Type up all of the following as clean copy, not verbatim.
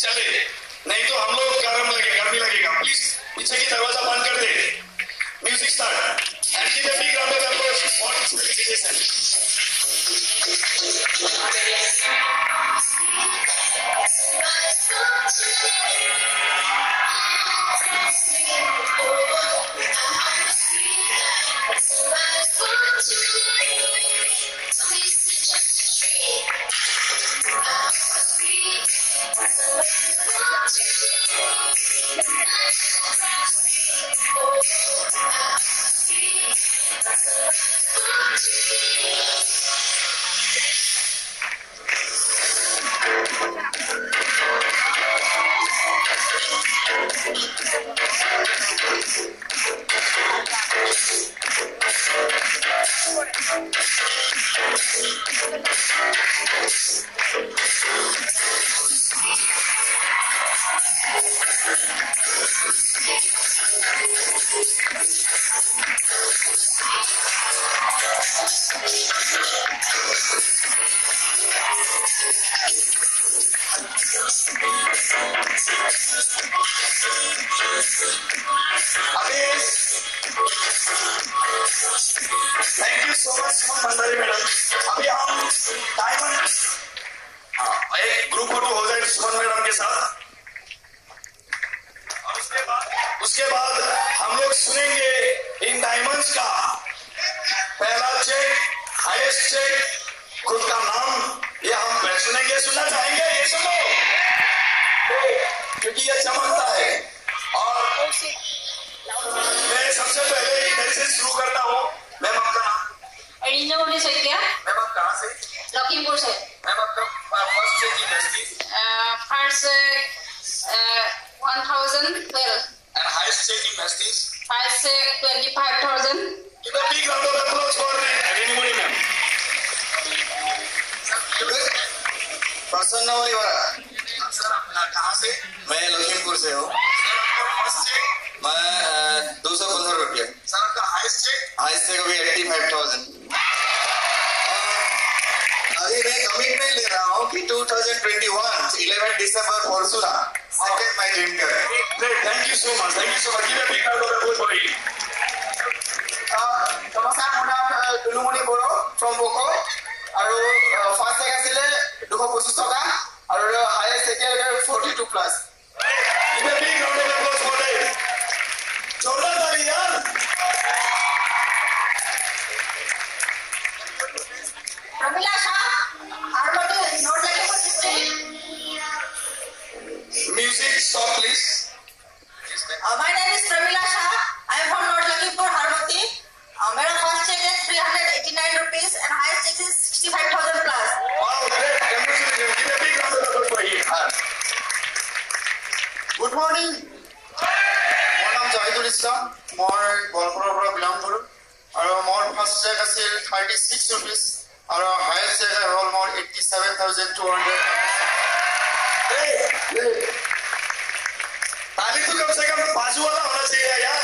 चले, नहीं तो हम लोग गर्मी लगेगा। प्लीज पीछे की दरवाजा बंद कर दे। Music start and give a big round of applause for participation. Thank you so much Suman Bhandari madam. अभी हम डायमंड एक ग्रुप फोटो हो जाए सुमन मैडम के साथ, और उसके बाद हम लोग सुनेंगे इन डायमंड्स का पहला चेक, हाईएस्ट चेक, खुद का नाम, ये हम सुनेंगे। सुनना चाहेंगे ये सुनो, क्योंकि ये चमकता है। और मैं सबसे पहले इधर से शुरू करता हूँ। मैम आपका नाम? मैम आप कहाँ से? लखीमपुर से। मैम आपका first check industry first 1012 and highest check industries. Highest 25,000। Give a big round of applause for Renimoni ma'am. प्रसन्न वलीवाला। सर आप कहाँ से? मैं लखीमपुर से हूँ। First check? मैं 215 रुपये। सर आपका हाईएस्ट चेक? हाईएस्ट चेक अभी 85,000। अभी मैं कमिटमेंट ले रहा हूँ कि 2021 11 दिसंबर Fortuner second my dream car. Great, thank you so much. Thank you so much. Give a big round of applause for him. নমস্কাৰ, মোৰ নাম দুলুমণি বড়ো ফ্ৰম বকো, আৰু ফাৰ্ষ্ট চেক আছিলে 225 টকা, আৰু হাইয়েষ্ট এতিয়া 42 plus. Give a big round of applause for him. जोरदार ताली यार। Pramila Shah, Harmoti, north Lakhimpur district. Music stop please. My name is Pramila Shah. I am from North Lakhimpur, Harmati. मेरा फर्स्ट चेक है 389 rupees and highest check is 65,000 plus. Wow, great. Congratulations. Give a big round of applause for him. Good morning, মোৰ নাম জাহিদুল ইছলাম, মই গোৱালপাৰাৰ পৰা belong কৰোঁ, আৰু মোৰ ফাৰ্ষ্ট চেক আছিল 36 रुपीज, আৰু হাইয়েষ্ট চেক হ'ল মোৰ 87,200। ताली तो कम से कम बाजू वाला होना चाहिए यार।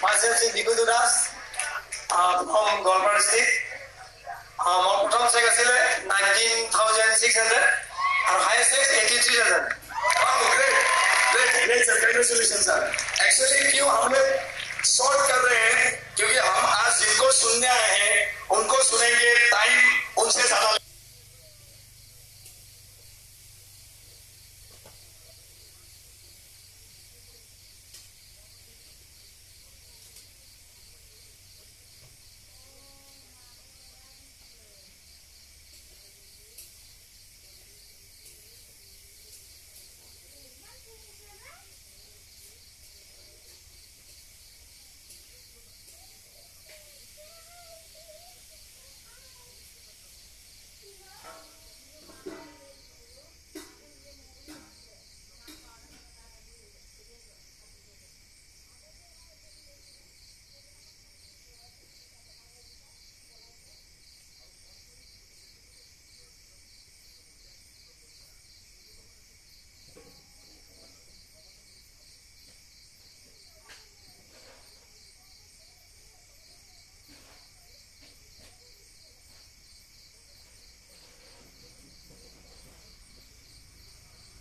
Myself is Nikudu Das from Golpar district. মোৰ প্ৰথম চেক আছিলে 19,600 আৰু highest check 83,000। Wow, great, great, great sir. Congratulations sir. Actually क्यों हम लोग शॉर्ट कर रहे हैं, क्योंकि हम आज जिनको सुनने आए हैं उनको सुनेंगे, टाइम उनसे ज्यादा